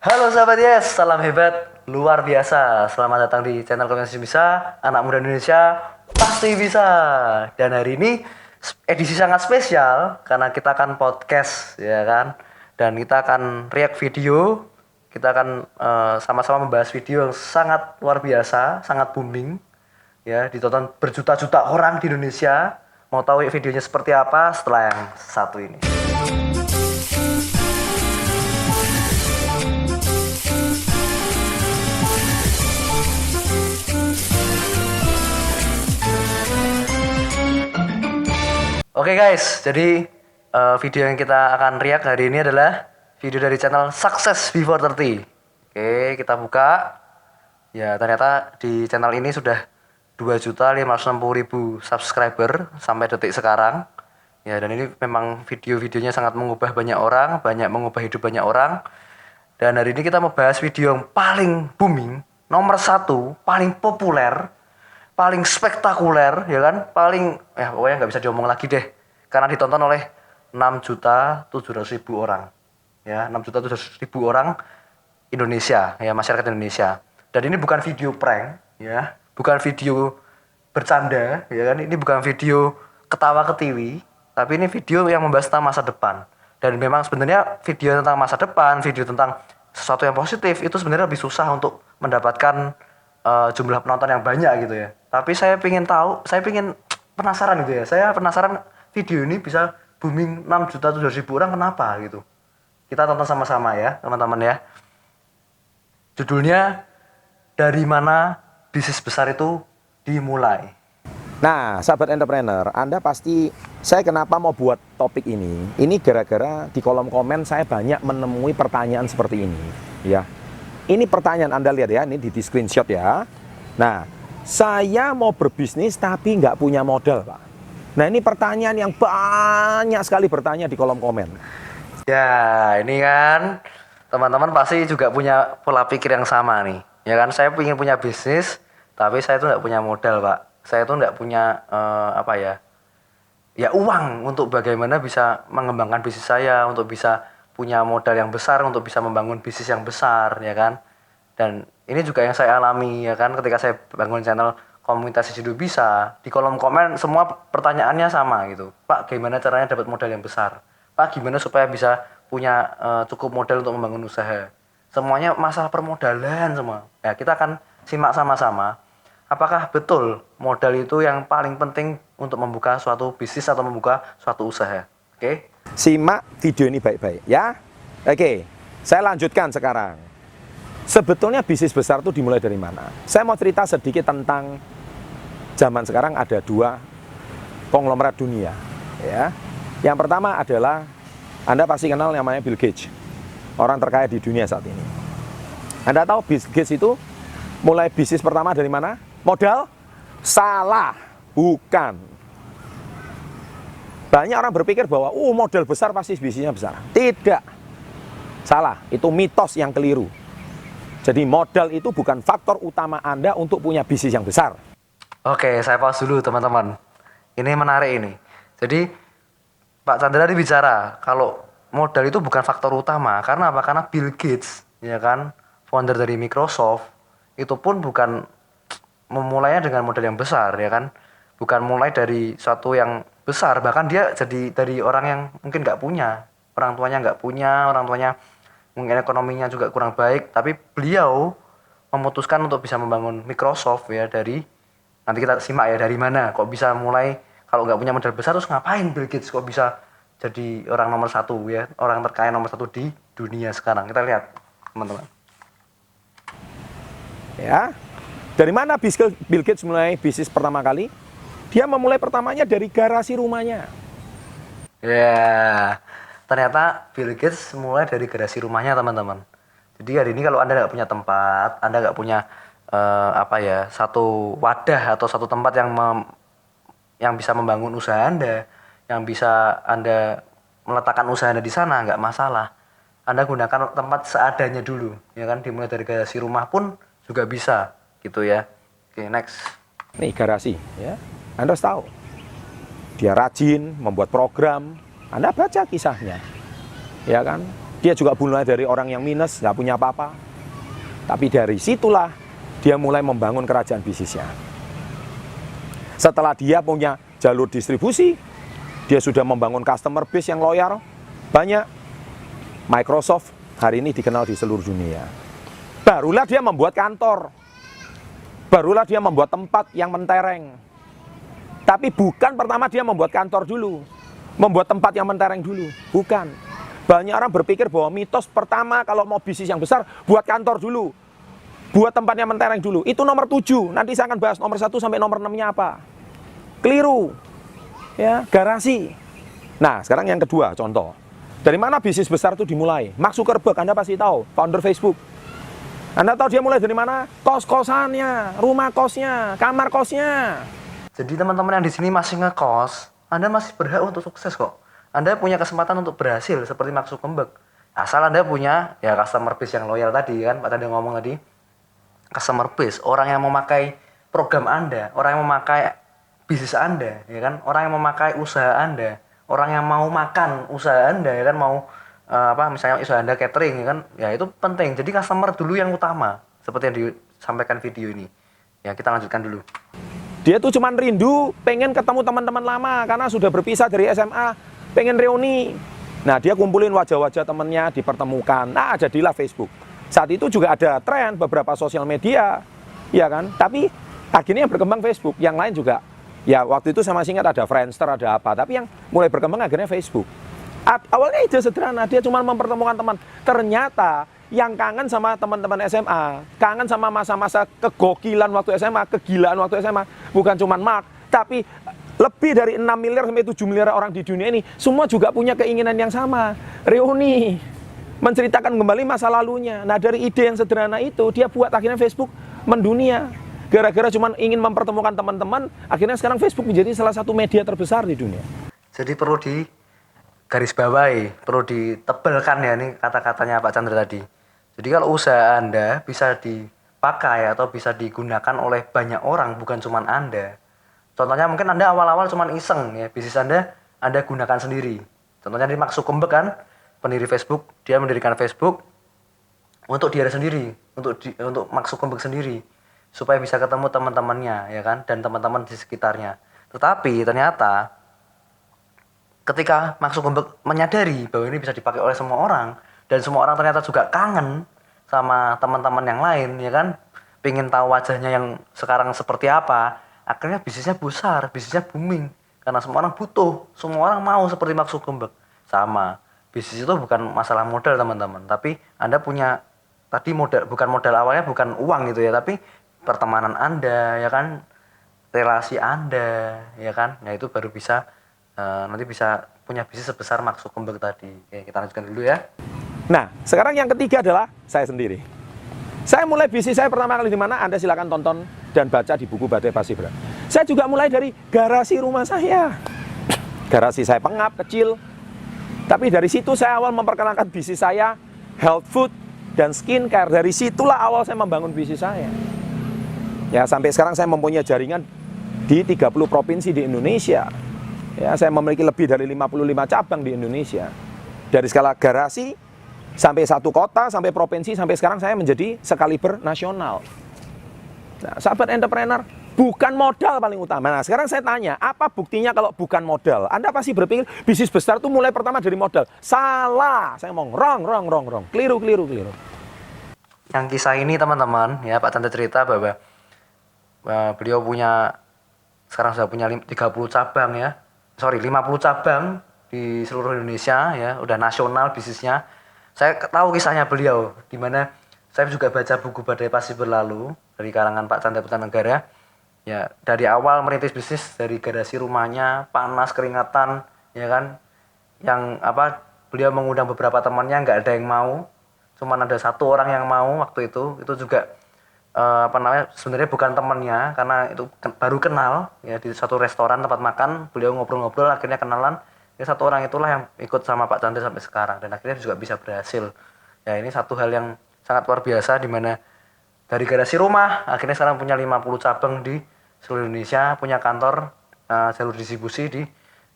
Halo sahabat Yes, salam hebat, luar biasa. Selamat datang di channel Komunikasi Bisa, anak muda Indonesia pasti bisa. Dan hari ini edisi sangat spesial karena kita akan podcast, ya kan? Dan kita akan react video. Kita akan sama-sama membahas video yang sangat luar biasa, sangat booming. Ya, ditonton berjuta-juta orang di Indonesia. Mau tahu videonya seperti apa setelah yang satu ini. Oke guys, jadi video yang kita akan react hari ini adalah video dari channel Success Before 30. Oke, kita buka. Ya, ternyata di channel ini sudah 2.560.000 subscriber sampai detik sekarang. Ya, dan ini memang video-videonya sangat mengubah banyak orang, banyak mengubah hidup banyak orang. Dan hari ini kita mau bahas video yang paling booming, nomor 1, paling populer, paling spektakuler, ya kan, paling pokoknya nggak bisa diomong lagi deh, karena ditonton oleh 6.700.000 orang, ya, 6.700.000 orang Indonesia, ya, masyarakat Indonesia. Dan ini bukan video prank, ya, bukan video bercanda, ya kan, ini bukan video ketawa ketiwi, tapi ini video yang membahas tentang masa depan. Dan memang sebenarnya video tentang masa depan, video tentang sesuatu yang positif itu sebenarnya lebih susah untuk mendapatkan jumlah penonton yang banyak gitu ya. Tapi saya pengen tahu, penasaran gitu ya. Saya penasaran video ini bisa booming 6.700.000 orang kenapa gitu. Kita tonton sama-sama ya, teman-teman ya. Judulnya, dari mana bisnis besar itu dimulai. Nah, sahabat entrepreneur, Anda pasti, saya kenapa mau buat topik ini? Ini gara-gara di kolom komen saya banyak menemui pertanyaan seperti ini, ya. Ini pertanyaan Anda lihat ya, ini di screenshot ya. Nah, saya mau berbisnis tapi nggak punya modal, Pak. Nah, ini pertanyaan yang banyak sekali bertanya di kolom komen. Ya, ini kan teman-teman pasti juga punya pola pikir yang sama nih. Ya kan, saya ingin punya bisnis, tapi saya tuh nggak punya modal, Pak. Saya tuh nggak punya uang untuk bagaimana bisa mengembangkan bisnis saya, untuk bisa punya modal yang besar untuk bisa membangun bisnis yang besar, ya kan. Dan ini juga yang saya alami, ya kan, ketika saya bangun channel Komunitas Hidup Bisa. Di kolom komen semua pertanyaannya sama gitu. Pak, gimana caranya dapat modal yang besar? Pak, gimana supaya bisa punya cukup modal untuk membangun usaha? Semuanya masalah permodalan semua. Ya, kita akan simak sama-sama. Apakah betul modal itu yang paling penting untuk membuka suatu bisnis atau membuka suatu usaha? Oke? Simak video ini baik-baik ya. Oke, saya lanjutkan sekarang. Sebetulnya bisnis besar itu dimulai dari mana? Saya mau cerita sedikit tentang zaman sekarang ada dua konglomerat dunia, ya. Yang pertama adalah, Anda pasti kenal namanya Bill Gates, orang terkaya di dunia saat ini. Anda tahu Bill Gates itu mulai bisnis pertama dari mana? Modal? Salah, bukan. Banyak orang berpikir bahwa modal besar pasti bisnisnya besar. Tidak. Salah, itu mitos yang keliru. Jadi modal itu bukan faktor utama Anda untuk punya bisnis yang besar. Oke, saya pause dulu teman-teman. Ini menarik ini. Jadi Pak Chandra tadi bicara kalau modal itu bukan faktor utama. Karena apa? Karena Bill Gates, ya kan, founder dari Microsoft, itu pun bukan memulainya dengan modal yang besar, ya kan. Bukan mulai dari suatu yang besar, bahkan dia jadi dari orang yang mungkin nggak punya, orang tuanya mungkin ekonominya juga kurang baik, tapi beliau memutuskan untuk bisa membangun Microsoft ya. Dari nanti kita simak ya, dari mana kok bisa mulai, kalau nggak punya modal besar terus ngapain Bill Gates kok bisa jadi orang nomor 1 ya, orang terkaya nomor 1 di dunia sekarang. Kita lihat teman-teman Ya, dari mana Bill Gates mulai bisnis pertama kali? Dia memulai pertamanya dari garasi rumahnya. ya. Ternyata Bill Gates mulai dari garasi rumahnya teman-teman. Jadi hari ini kalau Anda nggak punya tempat, Anda nggak punya satu wadah atau satu tempat yang bisa membangun usaha Anda, yang bisa Anda meletakkan usaha Anda di sana, nggak masalah. Anda gunakan tempat seadanya dulu, ya kan, dimulai dari garasi rumah pun juga bisa, gitu ya. Oke, next. Nih garasi, ya. Anda harus tahu. Dia rajin membuat program. Anda baca kisahnya, ya kan? Dia juga mulai dari orang yang minus, nggak punya apa-apa. Tapi dari situlah dia mulai membangun kerajaan bisnisnya. Setelah dia punya jalur distribusi, dia sudah membangun customer base yang loyal, banyak. Microsoft hari ini dikenal di seluruh dunia. Barulah dia membuat kantor. Barulah dia membuat tempat yang mentereng. Tapi bukan pertama dia membuat kantor dulu. Membuat tempat yang mentereng dulu. Bukan. Banyak orang berpikir bahwa mitos pertama kalau mau bisnis yang besar, buat kantor dulu. Buat tempat yang mentereng dulu. Itu nomor 7. Nanti saya akan bahas nomor 1 sampai nomor 6-nya apa. Keliru. Ya, garasi. Nah, sekarang yang kedua, contoh. Dari mana bisnis besar itu dimulai? Mark Zuckerberg, Anda pasti tahu, founder Facebook. Anda tahu dia mulai dari mana? Kos-kosannya, rumah kosnya, kamar kosnya. Jadi teman-teman yang di sini masih ngekos, Anda masih berhak untuk sukses kok. Anda punya kesempatan untuk berhasil seperti Mark Zuckerberg. Asal Anda punya ya customer base yang loyal tadi kan, Pak tadi ngomong tadi. Customer base, orang yang memakai program Anda, orang yang memakai bisnis Anda, ya kan? Orang yang memakai usaha Anda, orang yang mau makan usaha Anda, ya kan? Mau misalnya usaha Anda catering, ya kan? Ya itu penting. Jadi customer dulu yang utama, seperti yang disampaikan video ini. Ya kita lanjutkan dulu. Dia tuh cuman rindu, pengen ketemu teman-teman lama karena sudah berpisah dari SMA, pengen reuni. Nah, dia kumpulin wajah-wajah temennya, dipertemukan. Nah, jadilah Facebook. Saat itu juga ada tren beberapa sosial media, ya kan? Tapi akhirnya yang berkembang Facebook, yang lain juga. Ya, waktu itu saya masih ingat ada Friendster, ada apa. Tapi yang mulai berkembang akhirnya Facebook. Awalnya ide sederhana, dia cuma mempertemukan teman. Ternyata yang kangen sama teman-teman SMA, kangen sama masa-masa kegokilan waktu SMA, kegilaan waktu SMA, bukan cuma Mark, tapi lebih dari 6 miliar sampai 7 miliar orang di dunia ini, semua juga punya keinginan yang sama, reuni, menceritakan kembali masa lalunya. Nah, dari ide yang sederhana itu, dia buat akhirnya Facebook mendunia. Gara-gara cuma ingin mempertemukan teman-teman, akhirnya sekarang Facebook menjadi salah satu media terbesar di dunia. Jadi perlu di garis bawahi, perlu ditebalkan ya ini kata-katanya Pak Chandra tadi. Jadi kalau usaha Anda bisa dipakai atau bisa digunakan oleh banyak orang, bukan cuma Anda. Contohnya mungkin Anda awal-awal cuma iseng ya, bisnis Anda gunakan sendiri. Contohnya di Mark Zuckerberg kan, pendiri Facebook, dia mendirikan Facebook untuk dia sendiri, untuk Mark Zuckerberg sendiri, supaya bisa ketemu teman-temannya ya kan, dan teman-teman di sekitarnya. Tetapi ternyata ketika Mark Zuckerberg menyadari bahwa ini bisa dipakai oleh semua orang, dan semua orang ternyata juga kangen sama teman-teman yang lain, ya kan, pengen tahu wajahnya yang sekarang seperti apa, akhirnya bisnisnya besar, bisnisnya booming, karena semua orang butuh, semua orang mau seperti Mark Zuckerberg. Sama, bisnis itu bukan masalah modal teman-teman, tapi Anda punya tadi modal, bukan modal awalnya bukan uang gitu ya, tapi pertemanan Anda, ya kan, relasi Anda, ya kan, nah itu baru bisa nanti bisa punya bisnis sebesar Mark Zuckerberg tadi. Oke, kita lanjutkan dulu ya. Nah, sekarang yang ketiga adalah saya sendiri. Saya mulai bisnis saya pertama kali di mana? Anda silakan tonton dan baca di buku Badai Pasti Berat. Saya juga mulai dari garasi rumah saya. Garasi saya pengap, kecil. Tapi dari situ saya awal memperkenalkan bisnis saya, health food dan skincare. Dari situlah awal saya membangun bisnis saya. Ya, sampai sekarang saya mempunyai jaringan di 30 provinsi di Indonesia. Ya, saya memiliki lebih dari 55 cabang di Indonesia. Dari skala garasi sampai satu kota, sampai provinsi, sampai sekarang saya menjadi sekaliber nasional. Nah, sahabat entrepreneur, bukan modal paling utama. Nah, sekarang saya tanya, apa buktinya kalau bukan modal? Anda pasti berpikir bisnis besar itu mulai pertama dari modal. Salah. Saya ngomong wrong. Keliru. Yang kisah ini teman-teman, ya Pak Chandra cerita bahwa beliau punya sekarang sudah punya 30 cabang ya. 50 cabang di seluruh Indonesia ya, udah nasional bisnisnya. Saya tahu kisahnya beliau, di mana saya juga baca buku Badai Pasti Berlalu dari karangan Pak Chandra Putanegara. Ya, dari awal merintis bisnis dari garasi rumahnya, panas, keringatan, ya kan. Yang beliau mengundang beberapa temannya, nggak ada yang mau. Cuman ada satu orang yang mau waktu itu juga sebenarnya bukan temannya, karena itu baru kenal ya, di satu restoran tempat makan beliau ngobrol-ngobrol akhirnya kenalan ya, satu orang itulah yang ikut sama Pak Chandra sampai sekarang dan akhirnya juga bisa berhasil ya. Ini satu hal yang sangat luar biasa, di mana dari garasi rumah akhirnya sekarang punya 50 cabang di seluruh Indonesia, punya kantor jalur distribusi di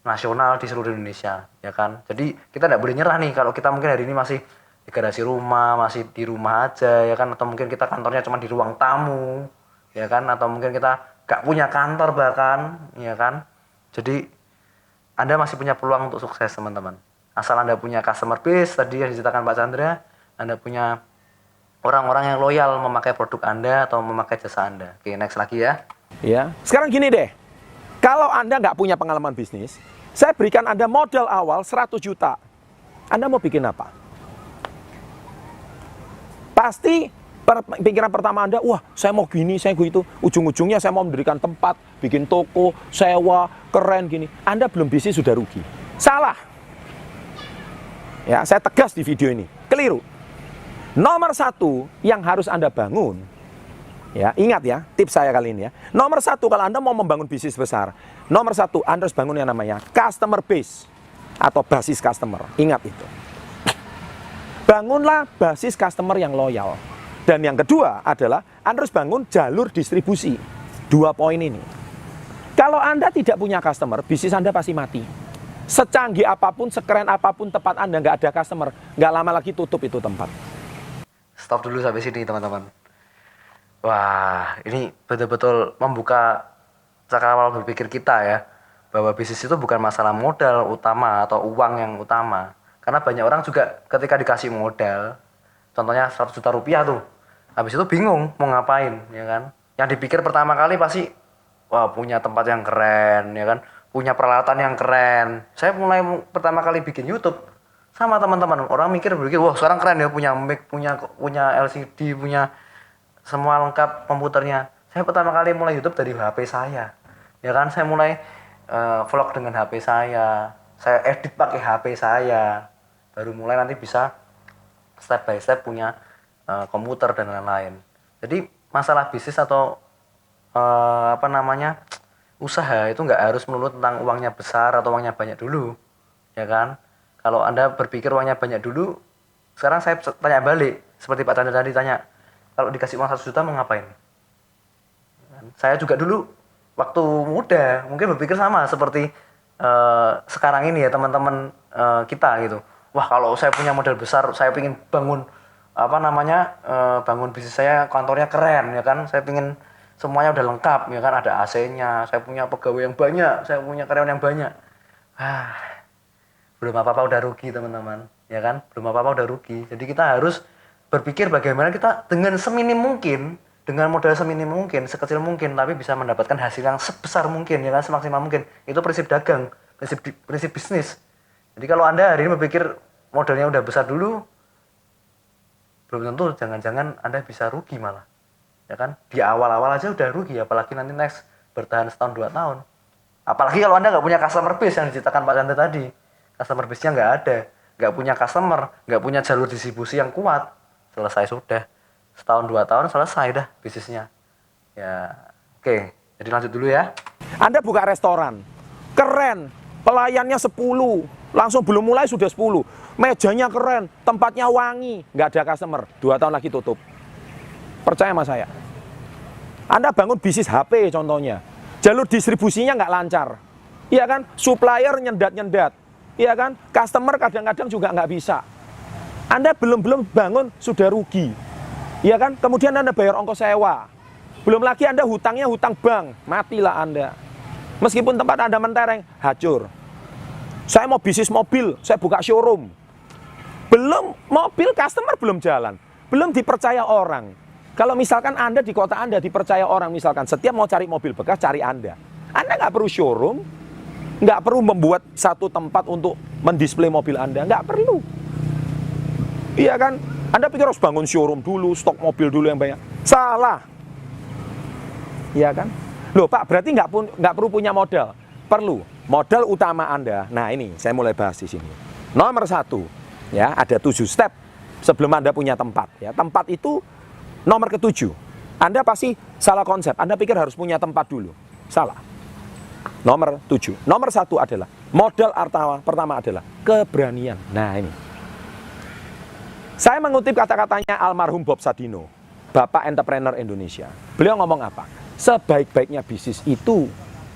nasional di seluruh Indonesia ya kan. Jadi kita tidak boleh nyerah nih, kalau kita mungkin hari ini masih di garasi rumah, masih di rumah aja ya kan, atau mungkin kita kantornya cuma di ruang tamu ya kan, atau mungkin kita gak punya kantor bahkan ya kan. Jadi Anda masih punya peluang untuk sukses teman-teman, asal Anda punya customer base tadi yang diceritakan Pak Chandra, Anda punya orang-orang yang loyal memakai produk Anda atau memakai jasa Anda. Oke, next lagi ya. Ya, sekarang gini deh, kalau Anda nggak punya pengalaman bisnis, saya berikan Anda modal awal 100 juta. Anda mau bikin apa? Pasti pikiran pertama Anda, wah saya mau gini, saya mau itu. Ujung-ujungnya saya mau mendirikan tempat, bikin toko, sewa, keren gini. Anda belum bisnis sudah rugi. Salah. Ya, saya tegas di video ini. Keliru. Nomor satu yang harus Anda bangun, ya ingat ya, tips saya kali ini ya. Nomor satu kalau Anda mau membangun bisnis besar, nomor satu Anda harus bangun yang namanya customer base atau basis customer. Ingat itu. Bangunlah basis customer yang loyal. Dan yang kedua adalah Anda harus bangun jalur distribusi. 2 poin ini. Kalau Anda tidak punya customer, bisnis Anda pasti mati. Secanggih apapun, sekeren apapun tempat Anda nggak ada customer, nggak lama lagi tutup itu tempat. Stop dulu sampai sini teman-teman. Wah, ini betul-betul membuka cakrawala berpikir kita ya, bahwa bisnis itu bukan masalah modal utama atau uang yang utama. Karena banyak orang juga ketika dikasih modal, contohnya 100 juta rupiah tuh, habis itu bingung mau ngapain, ya kan? Yang dipikir pertama kali pasti, wah punya tempat yang keren, ya kan? Punya peralatan yang keren. Saya mulai pertama kali bikin YouTube sama teman-teman, orang mikir wah sekarang keren ya, punya mic, punya LCD, punya semua lengkap komputernya. Saya pertama kali mulai YouTube dari HP saya, ya kan? Saya mulai vlog dengan HP saya edit pakai HP saya, baru mulai nanti bisa step by step punya komputer dan lain-lain. Jadi masalah bisnis atau usaha itu nggak harus melulu tentang uangnya besar atau uangnya banyak dulu, ya kan? Kalau Anda berpikir uangnya banyak dulu, sekarang saya tanya balik, seperti Pak Chandra tadi tanya, kalau dikasih uang 100 juta mau ngapain? Saya juga dulu waktu muda mungkin berpikir sama seperti sekarang ini ya teman-teman kita gitu. Wah kalau saya punya modal besar, saya ingin bangun bangun bisnis saya, kantornya keren ya kan. Saya ingin semuanya udah lengkap ya kan, ada AC-nya, saya punya pegawai yang banyak, saya punya karyawan yang banyak. Belum apa-apa udah rugi teman-teman, ya kan? Belum apa-apa udah rugi. Jadi kita harus berpikir bagaimana kita dengan seminim mungkin, dengan modal seminim mungkin, sekecil mungkin, tapi bisa mendapatkan hasil yang sebesar mungkin, ya kan, semaksimal mungkin. Itu prinsip dagang, prinsip bisnis. Jadi kalau Anda hari ini berpikir modalnya udah besar dulu, belum tentu, jangan-jangan Anda bisa rugi malah. Ya kan? Di awal-awal aja udah rugi, apalagi nanti next bertahan setahun 2 tahun. Apalagi kalau Anda nggak punya customer base yang diceritakan Pak Chandra tadi. Customer base-nya nggak ada, nggak punya customer, nggak punya jalur distribusi yang kuat, selesai sudah. Setahun 2 tahun selesai dah bisnisnya. Ya, oke. Jadi lanjut dulu ya. Anda buka restoran, keren, pelayannya 10, langsung belum mulai sudah 10. Mejanya keren, tempatnya wangi, nggak ada customer, 2 tahun lagi tutup. Percaya sama saya. Anda bangun bisnis HP contohnya, jalur distribusinya nggak lancar. Iya kan, supplier nyendat-nyendat. Iya kan, customer kadang-kadang juga nggak bisa. Anda belum bangun sudah rugi. Iya kan, kemudian Anda bayar ongkos sewa. Belum lagi Anda hutangnya hutang bank, matilah Anda. Meskipun tempat Anda mentereng, hancur. Saya mau bisnis mobil, saya buka showroom. Belum mobil, customer belum jalan. Belum dipercaya orang. Kalau misalkan Anda di kota Anda dipercaya orang, misalkan setiap mau cari mobil bekas, cari Anda. Anda nggak perlu showroom, nggak perlu membuat satu tempat untuk mendisplay mobil Anda, nggak perlu. Iya kan? Anda pikir harus bangun showroom dulu, stok mobil dulu yang banyak. Salah. Iya kan? Loh Pak, berarti nggak perlu punya modal. Perlu. Modal utama Anda. Nah ini, saya mulai bahas di sini. Nomor 1, ya ada 7 step sebelum Anda punya tempat. Ya, tempat itu nomor ke-7. Anda pasti salah konsep. Anda pikir harus punya tempat dulu. Salah. Nomor 7. Nomor 1 adalah modal pertama adalah keberanian. Nah ini. Saya mengutip kata-katanya almarhum Bob Sadino, Bapak Entrepreneur Indonesia. Beliau ngomong apa? Sebaik-baiknya bisnis itu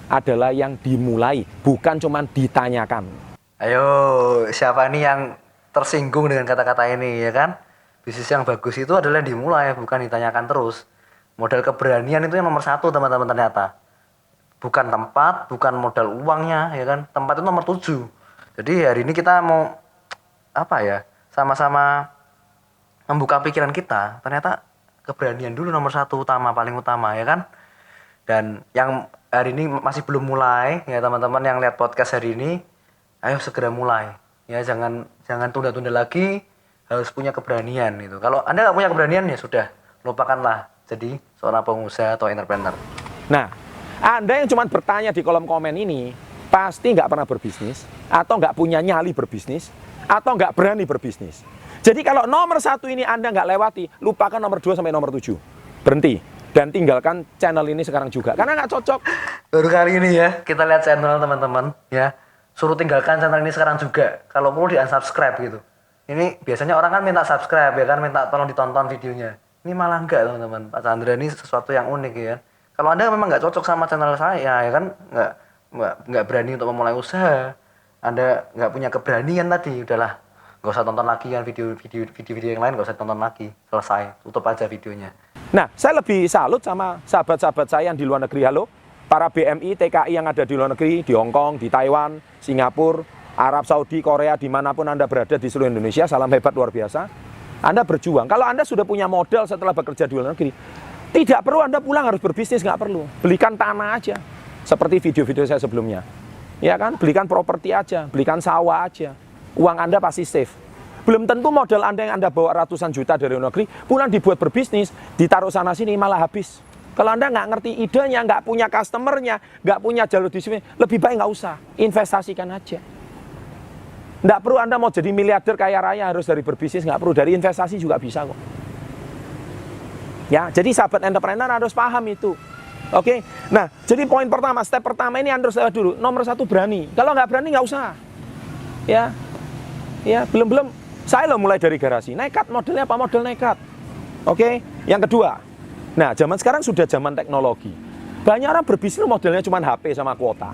adalah yang dimulai, bukan cuma ditanyakan. Ayo, siapa nih yang tersinggung dengan kata-kata ini ya kan. Bisnis yang bagus itu adalah yang dimulai, bukan ditanyakan terus. Modal keberanian itu yang nomor satu teman-teman ternyata. Bukan tempat, bukan modal uangnya ya kan. Tempat itu nomor 7. Jadi hari ini kita mau apa ya, sama-sama membuka pikiran kita. Ternyata keberanian dulu nomor satu utama, paling utama ya kan. Dan yang hari ini masih belum mulai ya teman-teman yang lihat podcast hari ini, ayo segera mulai ya, jangan tunda-tunda lagi, harus punya keberanian itu. Kalau Anda nggak punya keberanian ya sudah, lupakanlah jadi seorang pengusaha atau entrepreneur. Nah, Anda yang cuma bertanya di kolom komen ini pasti nggak pernah berbisnis, atau nggak punya nyali berbisnis, atau nggak berani berbisnis. Jadi kalau nomor 1 ini Anda nggak lewati, lupakan nomor 2 sampai nomor 7. Berhenti. Dan tinggalkan channel ini sekarang juga. Karena nggak cocok. Baru kali ini ya, kita lihat channel teman-teman ya. Suruh tinggalkan channel ini sekarang juga. Kalau perlu di-unsubscribe gitu. Ini biasanya orang kan minta subscribe ya kan, minta tolong ditonton videonya. Ini malah enggak teman-teman. Pak Chandra ini sesuatu yang unik ya. Kalau Anda memang nggak cocok sama channel saya ya kan, nggak berani untuk memulai usaha. Anda nggak punya keberanian tadi, udahlah. Gak usah tonton lagi kan video yang lain, gak usah tonton lagi, selesai, tutup aja videonya. Nah, saya lebih salut sama sahabat-sahabat saya yang di luar negeri. Halo, para BMI, TKI yang ada di luar negeri, di Hong Kong, di Taiwan, Singapura, Arab Saudi, Korea, dimanapun Anda berada di seluruh Indonesia, salam hebat luar biasa. Anda berjuang. Kalau Anda sudah punya modal setelah bekerja di luar negeri, tidak perlu Anda pulang harus berbisnis, nggak perlu. Belikan tanah aja, seperti video-video saya sebelumnya. Ya kan, belikan properti aja, belikan sawah aja. Uang Anda pasti safe. Belum tentu modal Anda yang Anda bawa ratusan juta dari luar negeri, pulang dibuat berbisnis, ditaruh sana-sini malah habis. Kalau Anda nggak ngerti idenya, nggak punya customernya, nggak punya jalur distribusi, lebih baik nggak usah. Investasikan aja. Nggak perlu Anda mau jadi miliarder kaya raya harus dari berbisnis, nggak perlu. Dari investasi juga bisa kok. Ya, jadi sahabat entrepreneur harus paham itu. Oke, nah jadi poin pertama, step pertama ini Anda harus lewat dulu. Nomor 1 berani. Kalau nggak berani nggak usah. Ya, belum. Saya loh mulai dari garasi. Nekat, modelnya apa? Model nekat. Oke, yang kedua. Nah, zaman sekarang sudah zaman teknologi. Banyak orang berbisnis modelnya cuma HP sama kuota.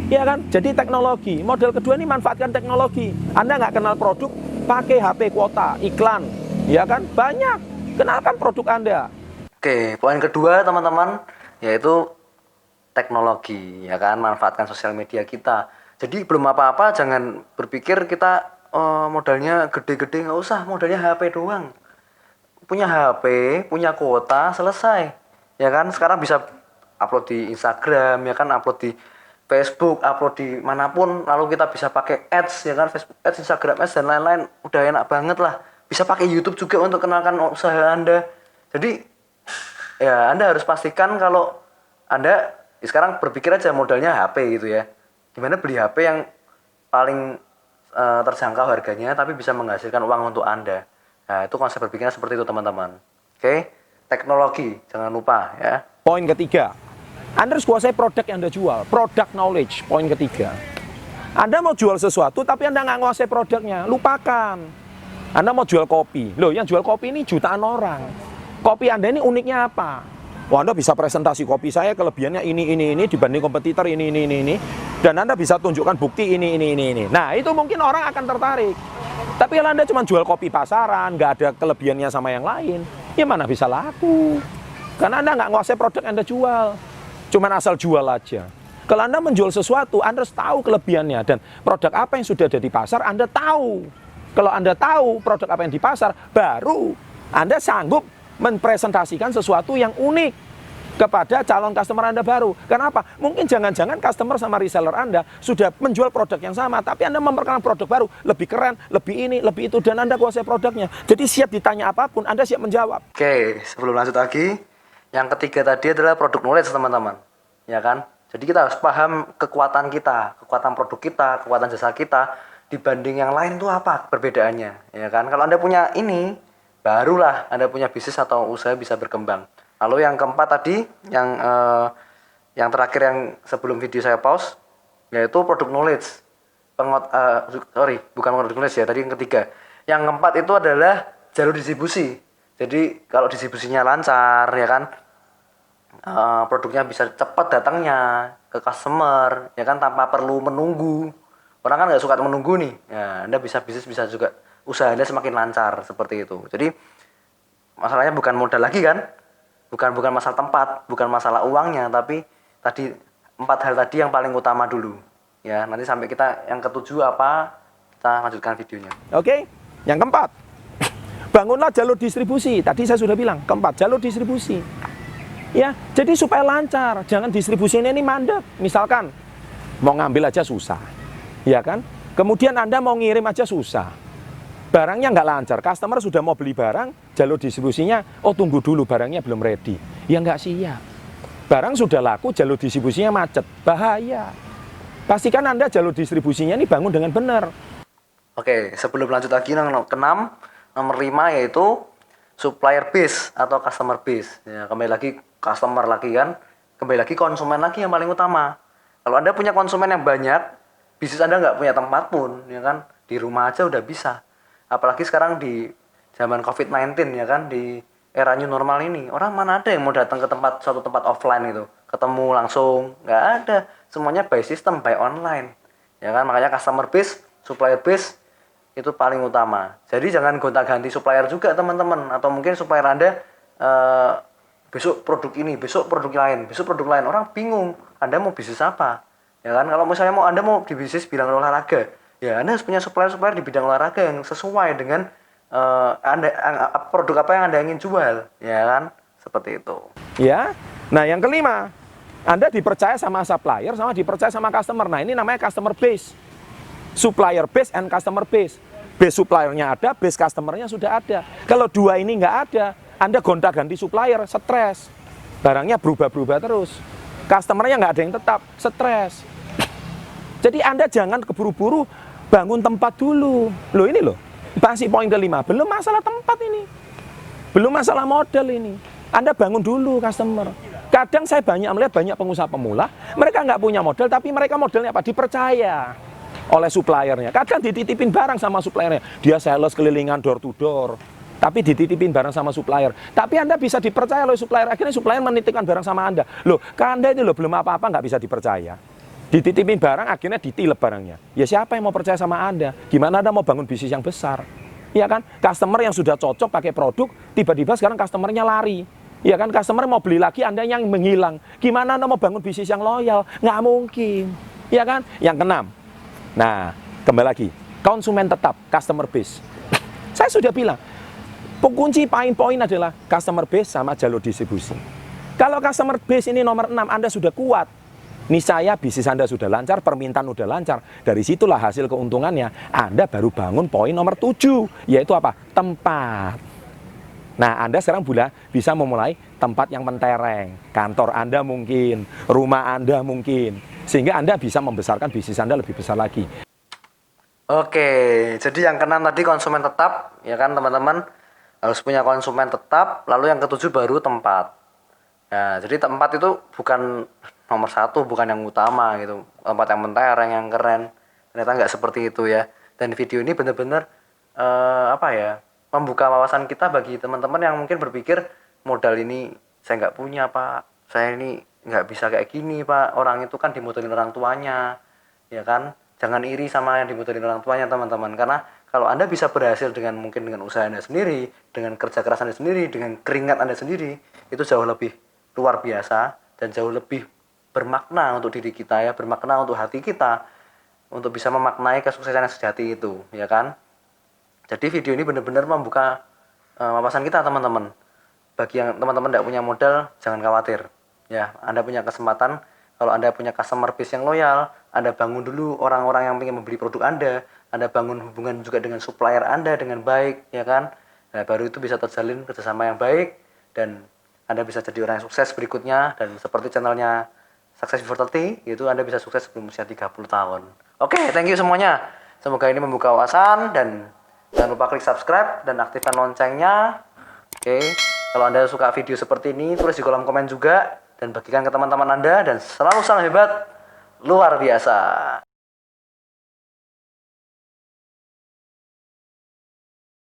Ya kan? Jadi teknologi. Model kedua ini manfaatkan teknologi. Anda nggak kenal produk, pakai HP kuota, iklan. Ya kan? Banyak. Kenalkan produk Anda. Oke, poin kedua teman-teman, yaitu teknologi. Ya kan? Manfaatkan sosial media kita. Jadi belum apa-apa jangan berpikir kita modalnya gede-gede, nggak usah, modalnya HP doang. Punya HP, punya kuota, selesai. Ya kan? Sekarang bisa upload di Instagram, ya kan, upload di Facebook, upload di manapun, lalu kita bisa pakai ads ya kan, Facebook ads, Instagram ads dan lain-lain. Udah enak banget lah. Bisa pakai YouTube juga untuk kenalkan usaha Anda. Jadi ya Anda harus pastikan kalau Anda sekarang berpikir aja modalnya HP gitu ya. Gimana beli HP yang paling terjangkau harganya tapi bisa menghasilkan uang untuk Anda. Nah, itu konsep berpikirnya seperti itu teman-teman. Oke, teknologi jangan lupa ya. Poin ketiga, Anda harus kuasai produk yang Anda jual. Product knowledge, poin ketiga. Anda mau jual sesuatu tapi Anda nggak nguasai produknya, lupakan. Anda mau jual kopi, loh yang jual kopi ini jutaan orang. Kopi Anda ini uniknya apa? Wah, Anda bisa presentasi kopi saya kelebihannya ini dibanding kompetitor ini. Dan Anda bisa tunjukkan bukti ini. Nah, itu mungkin orang akan tertarik. Tapi kalau Anda cuma jual kopi pasaran, nggak ada kelebihannya sama yang lain, ya mana bisa laku. Karena Anda nggak nguasai produk yang Anda jual. Cuma asal jual aja. Kalau Anda menjual sesuatu, Anda harus tahu kelebihannya. Dan produk apa yang sudah ada di pasar, Anda tahu. Kalau Anda tahu produk apa yang di pasar, baru Anda sanggup mempresentasikan sesuatu yang unik kepada calon customer Anda baru. Kenapa? Mungkin jangan-jangan customer sama reseller Anda sudah menjual produk yang sama, tapi Anda memperkenalkan produk baru, lebih keren, lebih ini, lebih itu, dan Anda kuasai produknya. Jadi siap ditanya apapun, Anda siap menjawab. Oke, sebelum lanjut lagi, yang ketiga tadi adalah produk knowledge teman-teman. Ya kan? Jadi kita harus paham kekuatan kita, kekuatan produk kita, kekuatan jasa kita dibanding yang lain itu apa perbedaannya. Ya kan? Kalau Anda punya ini, barulah Anda punya bisnis atau usaha bisa berkembang. Lalu yang keempat tadi, yang terakhir yang sebelum video saya pause, yaitu produk knowledge. Bukan produk knowledge ya, tadi yang ketiga. Yang keempat itu adalah jalur distribusi. Jadi kalau distribusinya lancar, ya kan, produknya bisa cepat datangnya ke customer, ya kan, tanpa perlu menunggu Orang kan nggak suka menunggu nih. Ya, Anda bisa bisnis, bisa juga usaha Anda semakin lancar seperti itu. Jadi masalahnya bukan modal lagi kan, bukan masalah tempat, bukan masalah uangnya, tapi tadi 4 hal tadi yang paling utama dulu. Ya, nanti sampai kita yang ketujuh apa, kita lanjutkan videonya. Oke, yang keempat, bangunlah jalur distribusi. Tadi saya sudah bilang, keempat, jalur distribusi. Ya, jadi supaya lancar, jangan distribusinya ini mandek. Misalkan mau ngambil aja susah, ya kan? Kemudian Anda mau ngirim aja susah. Barangnya nggak lancar, customer sudah mau beli barang, jalur distribusinya, oh tunggu dulu barangnya belum ready. Ya nggak siap. Barang sudah laku, jalur distribusinya macet, bahaya. Pastikan Anda jalur distribusinya ini bangun dengan benar. Oke, sebelum lanjut lagi keenam, nomor 5 yaitu supplier base atau customer base. Ya, kembali lagi customer lagi kan, kembali lagi konsumen lagi yang paling utama. Kalau Anda punya konsumen yang banyak, bisnis Anda nggak punya tempat pun, ya kan, di rumah aja udah bisa. Apalagi sekarang di zaman COVID-19 ya kan, di era new normal ini, orang mana ada yang mau datang ke suatu tempat offline itu, ketemu langsung, nggak ada. Semuanya by system, by online. Ya kan, makanya customer base, supplier base itu paling utama. Jadi jangan gonta-ganti supplier juga teman-teman, atau mungkin supplier Anda besok produk ini, besok produk lain, besok produk lain. Orang bingung, Anda mau bisnis apa? Ya kan, kalau misalnya Anda mau di bisnis bidang olahraga, ya Anda harus punya supplier-supplier di bidang olahraga yang sesuai dengan produk apa yang Anda ingin jual, ya kan? Seperti itu. Ya. Nah, yang kelima, Anda dipercaya sama supplier sama dipercaya sama customer. Nah, ini namanya customer base. Supplier base and customer base. Base suppliernya ada, base customernya sudah ada. Kalau dua ini nggak ada, Anda gonta-ganti supplier, stres. Barangnya berubah-berubah terus. Customernya nggak ada yang tetap, stres. Jadi Anda jangan keburu-buru bangun tempat dulu. Loh ini loh, masih poin kelima. Belum masalah tempat ini. Belum masalah modal ini. Anda bangun dulu customer. Kadang saya melihat banyak pengusaha pemula, mereka nggak punya modal, tapi mereka modalnya apa? Dipercaya oleh suppliernya. Kadang dititipin barang sama suppliernya. Dia sales kelilingan door to door, tapi dititipin barang sama supplier. Tapi Anda bisa dipercaya oleh supplier. Akhirnya supplier menitipkan barang sama Anda. Loh, ke Anda ini loh belum apa-apa nggak bisa dipercaya. Dititipin barang, akhirnya ditilep barangnya. Ya siapa yang mau percaya sama Anda? Gimana Anda mau bangun bisnis yang besar? Ya kan? Customer yang sudah cocok pakai produk, tiba-tiba sekarang customernya lari. Ya kan? Customer mau beli lagi, Anda yang menghilang. Gimana Anda mau bangun bisnis yang loyal? Nggak mungkin. Ya kan? Yang keenam. Nah, kembali lagi. Konsumen tetap, customer base. Saya sudah bilang, kunci poin adalah customer base sama jalur distribusi. Kalau customer base ini nomor 6, Anda sudah kuat. Niscaya bisnis Anda sudah lancar, permintaan sudah lancar. Dari situlah hasil keuntungannya. Anda baru bangun poin nomor 7, yaitu apa? Tempat. Nah, Anda sekarang bisa memulai tempat yang mentereng. Kantor Anda mungkin, rumah Anda mungkin. Sehingga Anda bisa membesarkan bisnis Anda lebih besar lagi. Oke, jadi yang keenam tadi konsumen tetap, ya kan teman-teman, harus punya konsumen tetap. Lalu yang ketujuh baru tempat. Nah, jadi tempat itu bukan nomor 1, bukan yang utama gitu. Tempat yang mentereng, yang keren. Ternyata nggak seperti itu ya. Dan video ini benar-benar membuka wawasan kita bagi teman-teman yang mungkin berpikir modal ini saya nggak punya Pak, saya ini nggak bisa kayak gini Pak. Orang itu kan dimodalin orang tuanya, ya kan. Jangan iri sama yang dimodalin orang tuanya teman-teman. Karena kalau Anda bisa berhasil dengan usaha Anda sendiri, dengan kerja keras Anda sendiri, dengan keringat Anda sendiri, itu jauh lebih luar biasa dan jauh lebih bermakna untuk diri kita ya, bermakna untuk hati kita, untuk bisa memaknai kesuksesan yang sejati itu, ya kan. Jadi video ini benar-benar membuka wawasan kita teman-teman. Bagi yang teman-teman tidak punya modal, jangan khawatir. Ya, Anda punya kesempatan. Kalau Anda punya customer base yang loyal, Anda bangun dulu orang-orang yang ingin membeli produk Anda bangun hubungan juga dengan supplier Anda dengan baik, ya kan. Nah, baru itu bisa terjalin kerjasama yang baik dan Anda bisa jadi orang yang sukses berikutnya. Dan seperti channelnya Success Before 30, yaitu Anda bisa sukses sebelum usia 30 tahun. Oke, thank you semuanya. Semoga ini membuka wawasan dan jangan lupa klik subscribe dan aktifkan loncengnya. Oke, kalau Anda suka video seperti ini, tulis di kolom komen juga dan bagikan ke teman-teman Anda. Dan selalu salam hebat, luar biasa.